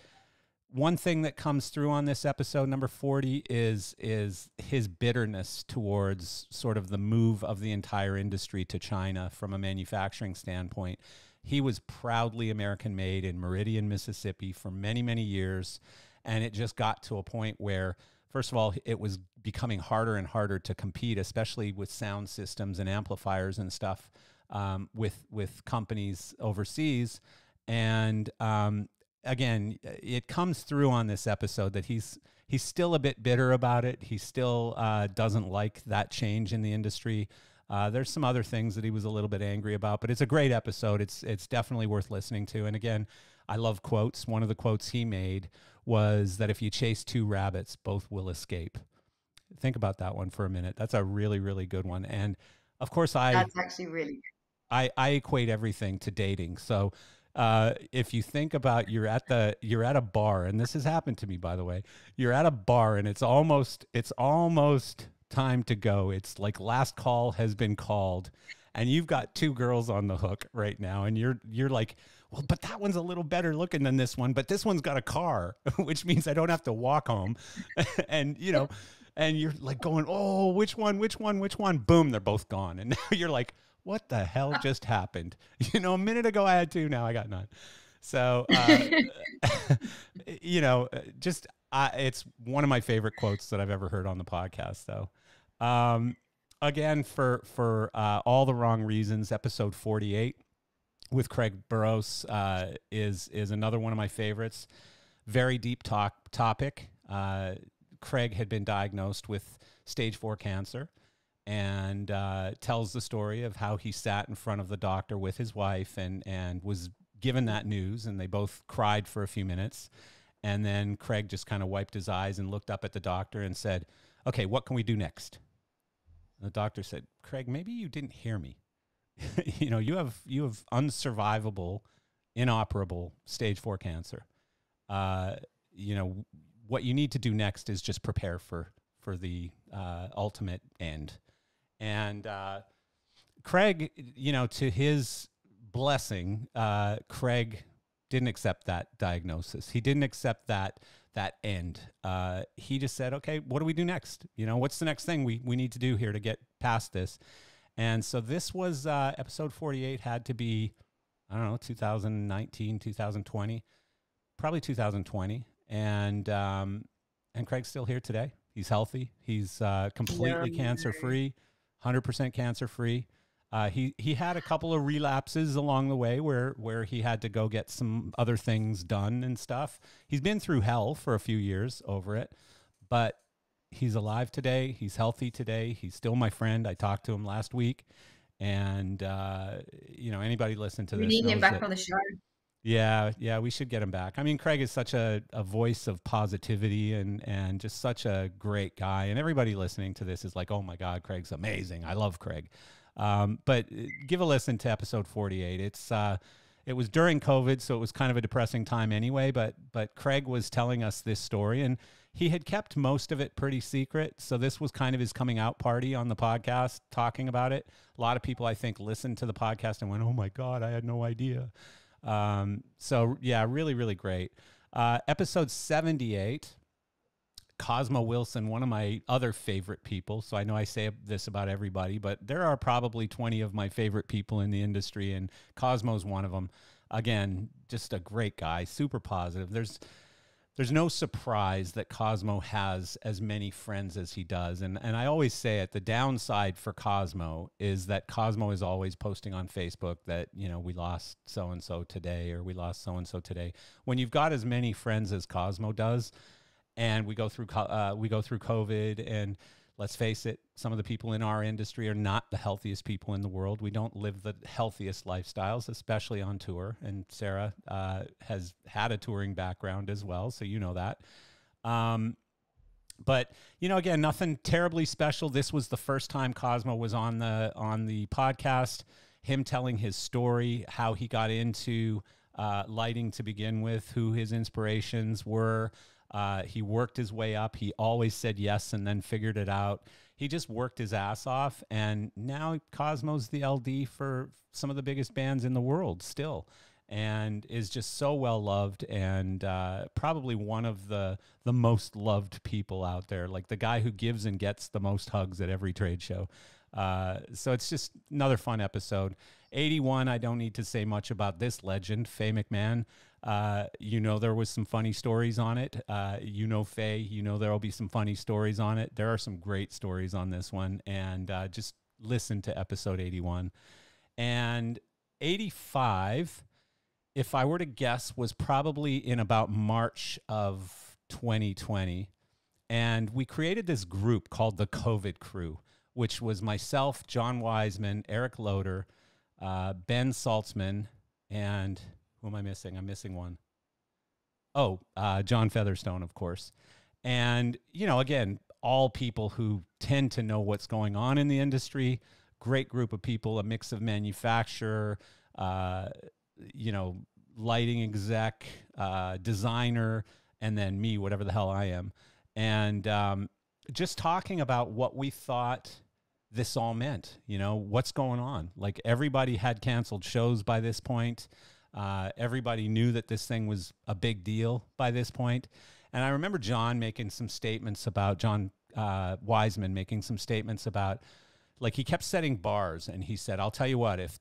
one thing that comes through on this episode, number 40, is his bitterness towards sort of the move of the entire industry to China from a manufacturing standpoint. He was proudly American-made in Meridian, Mississippi for many, many years, and it just got to a point where, first of all, it was becoming harder and harder to compete, especially with sound systems and amplifiers and stuff with companies overseas. And again, it comes through on this episode that he's still a bit bitter about it. He still doesn't like that change in the industry. There's some other things that he was a little bit angry about, but it's a great episode. It's definitely worth listening to. And again, I love quotes. One of the quotes he made was that if you chase two rabbits, both will escape. Think about that one for a minute. That's a really, really good one. And of course, that's actually really good. I equate everything to dating. So if you think about you're at a bar, and this has happened to me, by the way, you're at a bar and it's almost time to go. It's like last call has been called, and you've got two girls on the hook right now, and you're like, well, but that one's a little better looking than this one, but this one's got a car, which means I don't have to walk home. And you know, and you're like going, oh, which one? Boom, they're both gone. And now you're like, what the hell just happened? You know, a minute ago I had two, now I got none. So, you know, just it's one of my favorite quotes that I've ever heard on the podcast, though. Again, for all the wrong reasons, episode 48 with Craig Burrows is another one of my favorites. Very deep topic. Craig had been diagnosed with stage 4 cancer, and tells the story of how he sat in front of the doctor with his wife and was given that news, and they both cried for a few minutes. And then Craig just kind of wiped his eyes and looked up at the doctor and said, okay, what can we do next? And the doctor said, Craig, maybe you didn't hear me. You know, you have unsurvivable, inoperable stage 4 cancer. You know, what you need to do next is just prepare for the ultimate end. And Craig, to his blessing, Craig didn't accept that diagnosis. He didn't accept that end. He just said, okay, what do we do next? What's the next thing we need to do here to get past this? And so this was episode 48 had to be, I don't know, 2019, 2020, probably 2020. And Craig's still here today. He's healthy. He's completely cancer-free, 100% cancer-free. He had a couple of relapses along the way where he had to go get some other things done and stuff. He's been through hell for a few years over it, but he's alive today. He's healthy today. He's still my friend. I talked to him last week, and anybody listen to this. We need him back on the show. Yeah, we should get him back. I mean, Craig is such a voice of positivity and just such a great guy. And everybody listening to this is like, oh my God, Craig's amazing. I love Craig. But give a listen to episode 48. It was during COVID, so it was kind of a depressing time anyway, but Craig was telling us this story, and he had kept most of it pretty secret. So this was kind of his coming out party on the podcast, talking about it. A lot of people, I think, listened to the podcast and went, oh my God, I had no idea. So yeah, really, really great. Episode 78, Cosmo Wilson, one of my other favorite people. So I know I say this about everybody, but there are probably 20 of my favorite people in the industry, and Cosmo's one of them. Again, just a great guy, super positive. There's no surprise that Cosmo has as many friends as he does. And I always say it, the downside for Cosmo is that Cosmo is always posting on Facebook that, we lost so-and-so today, or we lost so-and-so today. When you've got as many friends as Cosmo does, and we go through COVID, and let's face it, some of the people in our industry are not the healthiest people in the world. We don't live the healthiest lifestyles, especially on tour. And Sarah has had a touring background as well, so you know that. But again, nothing terribly special. This was the first time Cosmo was on the podcast. Him telling his story, how he got into lighting to begin with, who his inspirations were. He worked his way up. He always said yes and then figured it out. He just worked his ass off, and now Cosmo's the LD for some of the biggest bands in the world still, and is just so well loved, and probably one of the most loved people out there, like the guy who gives and gets the most hugs at every trade show. So it's just another fun episode. 81, I don't need to say much about this legend, Faye McMahon. There was some funny stories on it. Faye, there will be some funny stories on it. There are some great stories on this one, and just listen to episode 81. And 85, if I were to guess, was probably in about March of 2020. And we created this group called the COVID Crew, which was myself, John Wiseman, Eric Loader, Ben Saltzman, and who am I missing? I'm missing one. Oh, John Featherstone, of course. And, again, all people who tend to know what's going on in the industry. Great group of people, a mix of manufacturer, lighting exec, designer, and then me, whatever the hell I am. And just talking about what we thought this all meant, what's going on. Like, everybody had canceled shows by this point. Everybody knew that this thing was a big deal by this point. And I remember John making some statements about, John Wiseman making some statements about, like, he kept setting bars, and he said, I'll tell you what, if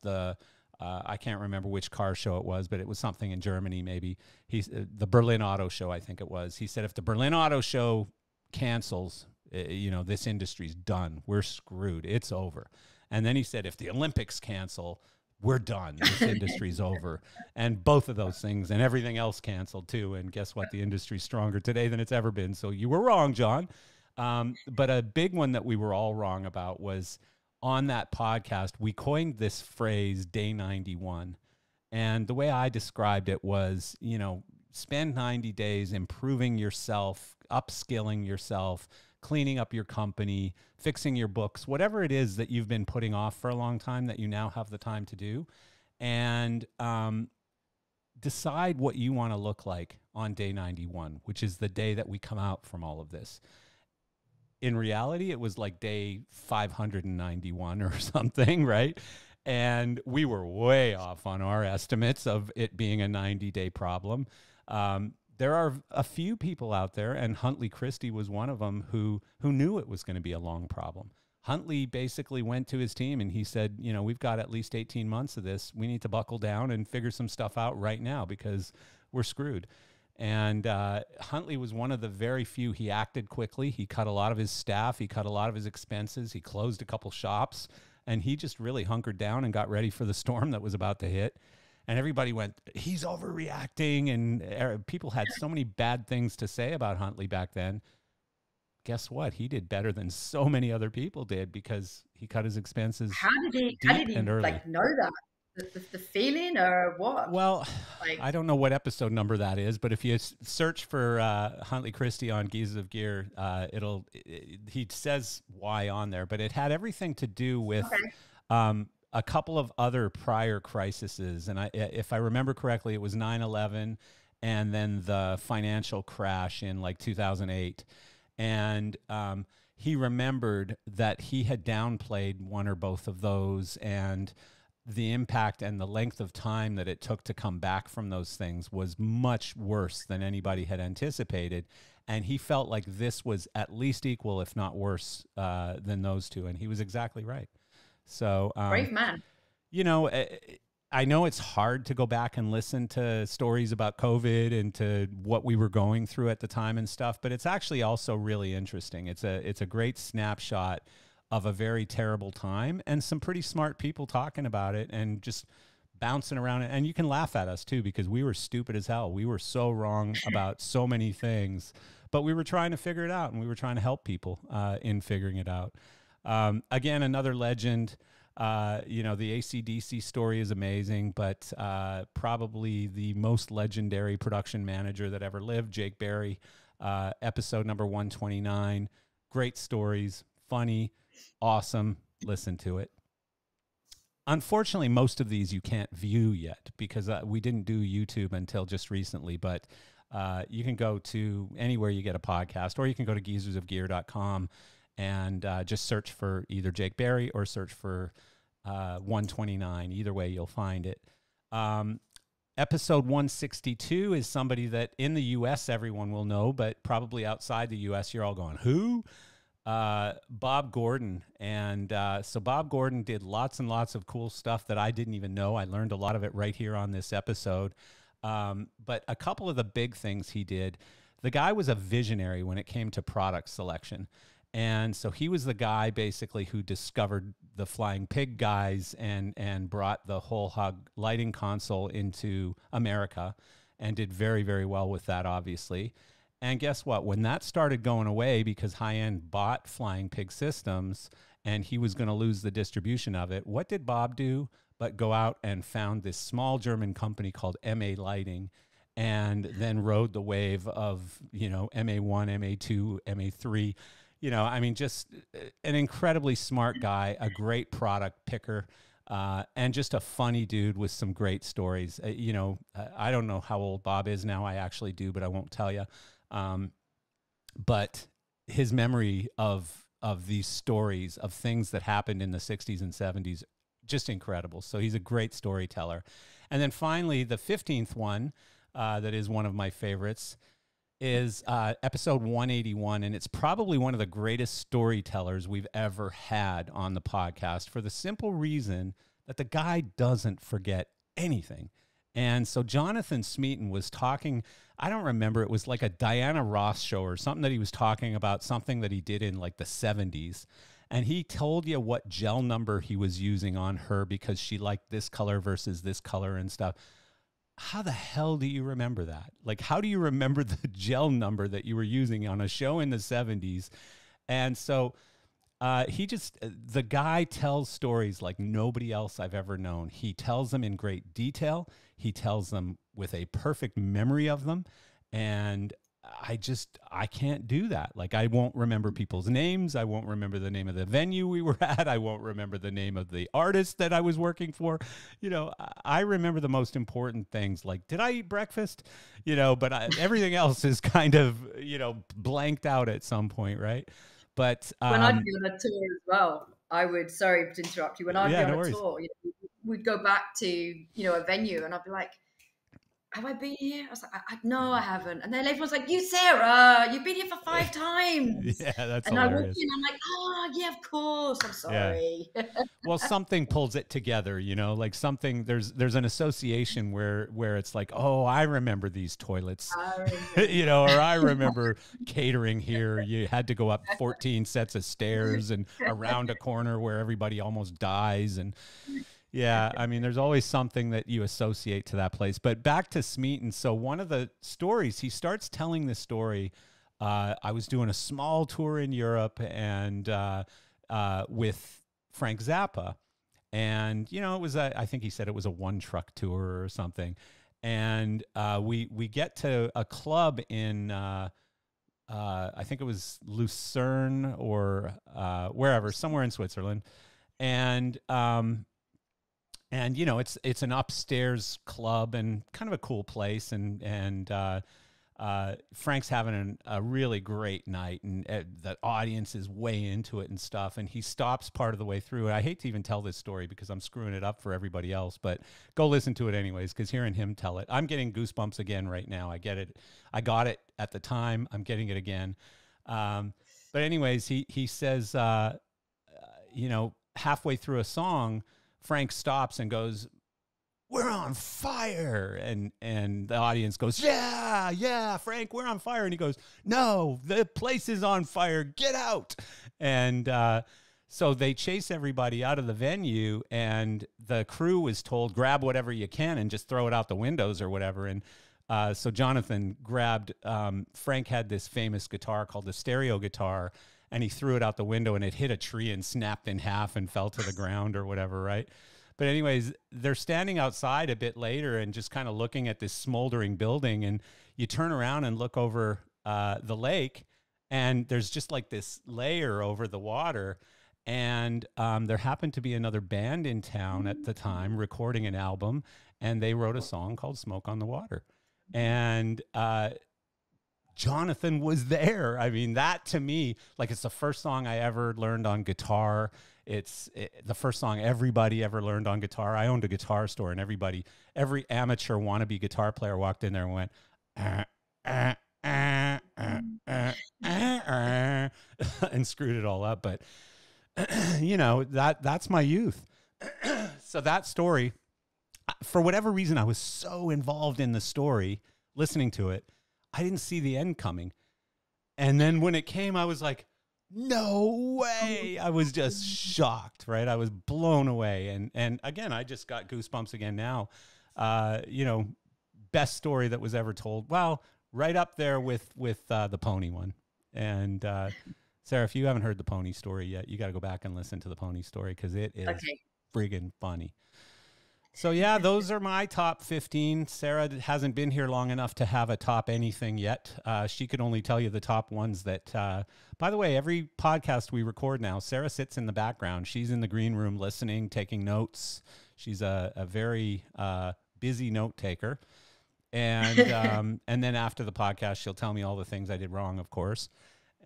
I can't remember which car show it was, but it was something in Germany maybe. The Berlin Auto Show, I think it was. He said, if the Berlin Auto Show cancels, this industry's done. We're screwed. It's over. And then he said, if the Olympics cancel, we're done. This industry's over. And both of those things and everything else canceled too. And guess what? The industry's stronger today than it's ever been. So you were wrong, John. But a big one that we were all wrong about was on that podcast, we coined this phrase day 91. And the way I described it was, spend 90 days improving yourself, upskilling yourself, cleaning up your company, fixing your books, whatever it is that you've been putting off for a long time that you now have the time to do, and decide what you want to look like on day 91, which is the day that we come out from all of this. in reality, it was like day 591 or something, right? And we were way off on our estimates of it being a 90-day problem. There are a few people out there, and Huntley Christie was one of them, who knew it was going to be a long problem. Huntley basically went to his team and he said, you know, we've got at least 18 months of this. We need to buckle down and figure some stuff out right now because we're screwed. And Huntley was one of the very few. He acted quickly. He cut a lot of his staff. He cut a lot of his expenses. He closed a couple shops. And he just really hunkered down and got ready for the storm that was about to hit. And everybody went, he's overreacting. And people had so many bad things to say about Huntley back then. Guess what? He did better than so many other people did because he cut his expenses. How did he like know that? The feeling or what? Well, like, I don't know what episode number that is, but if you search for Huntley Christie on Geezers of Gear, he says why on there, but it had everything to do with a couple of other prior crises. And if I remember correctly, it was 9/11 and then the financial crash in like 2008. And he remembered that he had downplayed one or both of those, and the impact and the length of time that it took to come back from those things was much worse than anybody had anticipated. And he felt like this was at least equal, if not worse, than those two. And he was exactly right. So, brave man. You know, I know it's hard to go back and listen to stories about COVID and to what we were going through at the time and stuff, but it's actually also really interesting. It's a great snapshot of a very terrible time and some pretty smart people talking about it and just bouncing around it. And you can laugh at us too, because we were stupid as hell. We were so wrong about so many things, but we were trying to figure it out and we were trying to help people in figuring it out. Again, another legend. You know, the AC/DC story is amazing, but probably the most legendary production manager that ever lived, Jake Berry, episode number 129. Great stories, funny, awesome. Listen to it. Unfortunately, most of these you can't view yet because we didn't do YouTube until just recently, but you can go to anywhere you get a podcast, or you can go to geezersofgear.com and just search for either Jake Berry or search for 129. Either way, you'll find it. Episode 162 is somebody that in the U.S. everyone will know, but probably outside the U.S. you're all going, who? Bob Gordon. And so Bob Gordon did lots and lots of cool stuff that I didn't even know. I learned a lot of it right here on this episode. But a couple of the big things he did, the guy was a visionary when it came to product selection. And so he was the guy basically who discovered the Flying Pig guys and brought the whole hog lighting console into America and did very, very well with that, obviously. And guess what? When that started going away because High-End bought Flying Pig Systems and he was going to lose the distribution of it, what did Bob do but go out and found this small German company called MA Lighting, and then rode the wave of, you know, MA1, MA2, MA3. You know, I mean, just an incredibly smart guy, a great product picker, and just a funny dude with some great stories. You know, I don't know how old Bob is now. I actually do, but I won't tell you. But his memory of these stories of things that happened in the 60s and 70s, just incredible. So he's a great storyteller. And then finally, the 15th one, that is one of my favorites, is episode 181, and it's probably one of the greatest storytellers we've ever had on the podcast for the simple reason that the guy doesn't forget anything. And so Jonathan Smeaton was talking, I don't remember, it was like a Diana Ross show or something that he was talking about, something that he did in like the 70s. And he told you what gel number he was using on her because she liked this color versus this color and stuff. How the hell do you remember that? Like, how do you remember the gel number that you were using on a show in the 70s? And so the guy tells stories like nobody else I've ever known. He tells them in great detail. He tells them with a perfect memory of them. And I can't do that. Like, I won't remember people's names. I won't remember the name of the venue we were at. I won't remember the name of the artist that I was working for. You know, I remember the most important things, like, did I eat breakfast? You know, but everything else is kind of, you know, blanked out at some point, right? But when I'd be on a tour as well, I would, sorry to interrupt you, when I'd be on no a worries. tour, we'd go back to, a venue, and I'd be like, have I been here? I was like, no, I haven't. And then everyone's like, Sarah, you've been here for 5 times. Yeah, that's and hilarious. I walk in, I'm like, oh, yeah, of course. I'm sorry. Yeah. Well, something pulls it together, like something, there's an association where it's like, oh, I remember these toilets, or I remember catering here. You had to go up 14 sets of stairs and around a corner where everybody almost dies. And yeah, I mean, there's always something that you associate to that place. But back to Smeaton. So one of the stories, he starts telling this story. I was doing a small tour in Europe and with Frank Zappa. And, it was, I think he said it was a 1-truck tour or something. And we get to a club in, I think it was Lucerne or wherever, somewhere in Switzerland. And it's an upstairs club and kind of a cool place. And Frank's having a really great night, and the audience is way into it and stuff. And he stops part of the way through. And I hate to even tell this story because I'm screwing it up for everybody else, but go listen to it anyways, because hearing him tell it, I'm getting goosebumps again right now. I get it. I got it at the time. I'm getting it again. But anyways, he says, halfway through a song, Frank stops and goes, "We're on fire." And the audience goes, yeah, Frank, we're on fire. And he goes, "No, the place is on fire. Get out." And so they chase everybody out of the venue, and the crew was told, grab whatever you can and just throw it out the windows or whatever. And so Jonathan grabbed, Frank had this famous guitar called the stereo guitar, and he threw it out the window, and it hit a tree and snapped in half and fell to the ground or whatever, right? But anyways, they're standing outside a bit later and just kind of looking at this smoldering building, and you turn around and look over the lake, and there's just like this layer over the water. And there happened to be another band in town at the time recording an album, and they wrote a song called "Smoke on the Water." And Jonathan was there. I mean, that to me, like, it's the first song I ever learned on guitar. It's the first song everybody ever learned on guitar. I owned a guitar store, and every amateur wannabe guitar player walked in there and went, and screwed it all up. But, that's my youth. So that story, for whatever reason, I was so involved in the story, listening to it, I didn't see the end coming. And then when it came, I was like, no way. I was just shocked, right? I was blown away. And again, I just got goosebumps again now. Best story that was ever told. Well, right up there with the pony one. And Sarah, if you haven't heard the pony story yet, you got to go back and listen to the pony story, because it is friggin' funny. So yeah, those are my top 15. Sarah hasn't been here long enough to have a top anything yet. She could only tell you the top ones that, by the way, every podcast we record now, Sarah sits in the background. She's in the green room listening, taking notes. She's a very busy note taker. And and then after the podcast, she'll tell me all the things I did wrong, of course.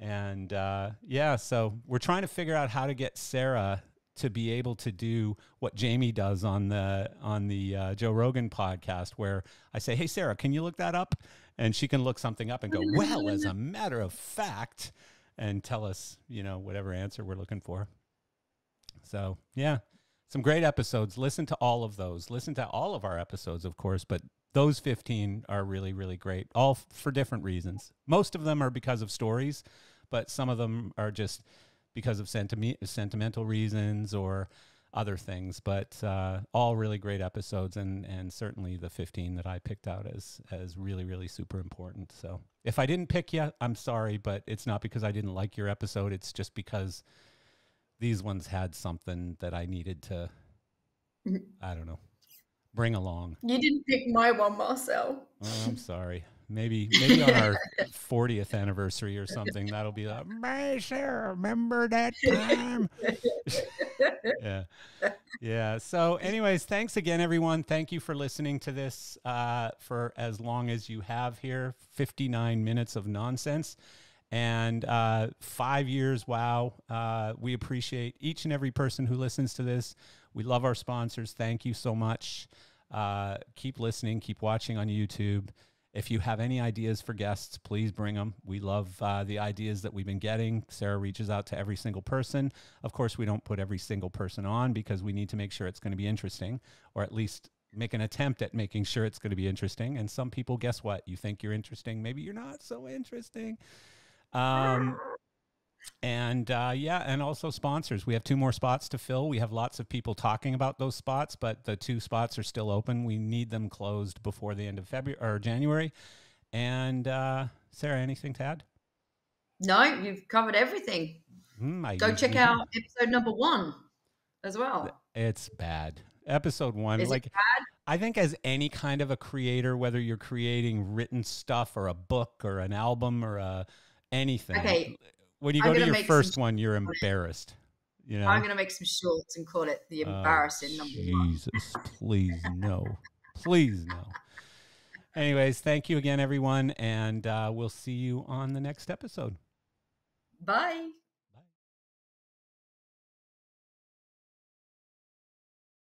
And so we're trying to figure out how to get Sarah to be able to do what Jamie does on the Joe Rogan podcast, where I say, "Hey, Sarah, can you look that up?" And she can look something up and go, "Well, as a matter of fact," and tell us, whatever answer we're looking for. So yeah, some great episodes. Listen to all of those. Listen to all of our episodes, of course, but those 15 are really, really great, all for different reasons. Most of them are because of stories, but some of them are just because of sentimental reasons or other things, but all really great episodes, and certainly the 15 that I picked out as really, really super important. So if I didn't pick you, I'm sorry, but it's not because I didn't like your episode. It's just because these ones had something that I needed to, I don't know, bring along. You didn't pick my one, Marcel. Oh, I'm sorry. Maybe on our 40th anniversary or something, that'll be like, "Hey, Sarah, remember that time?" Yeah. So anyways, thanks again, everyone. Thank you for listening to this for as long as you have here, 59 minutes of nonsense. And 5 years, wow. We appreciate each and every person who listens to this. We love our sponsors. Thank you so much. Keep listening, keep watching on YouTube. If you have any ideas for guests, please bring them. We love the ideas that we've been getting. Sarah reaches out to every single person. Of course, we don't put every single person on because we need to make sure it's going to be interesting, or at least make an attempt at making sure it's going to be interesting. And some people, guess what? You think you're interesting. Maybe you're not so interesting. And also sponsors. We have 2 more spots to fill. We have lots of people talking about those spots, but the 2 spots are still open. We need them closed before the end of February or January. And Sarah, anything to add? No, you've covered everything. Go check out episode number 1 as well. It's bad. Episode 1. Is like it bad? I think as any kind of a creator, whether you're creating written stuff or a book or an album or anything. Okay. When you go to your first one, you're embarrassed. You know? I'm going to make some shorts and call it the embarrassing number 1. Jesus, please no. Please no. Anyways, thank you again, everyone, and we'll see you on the next episode. Bye.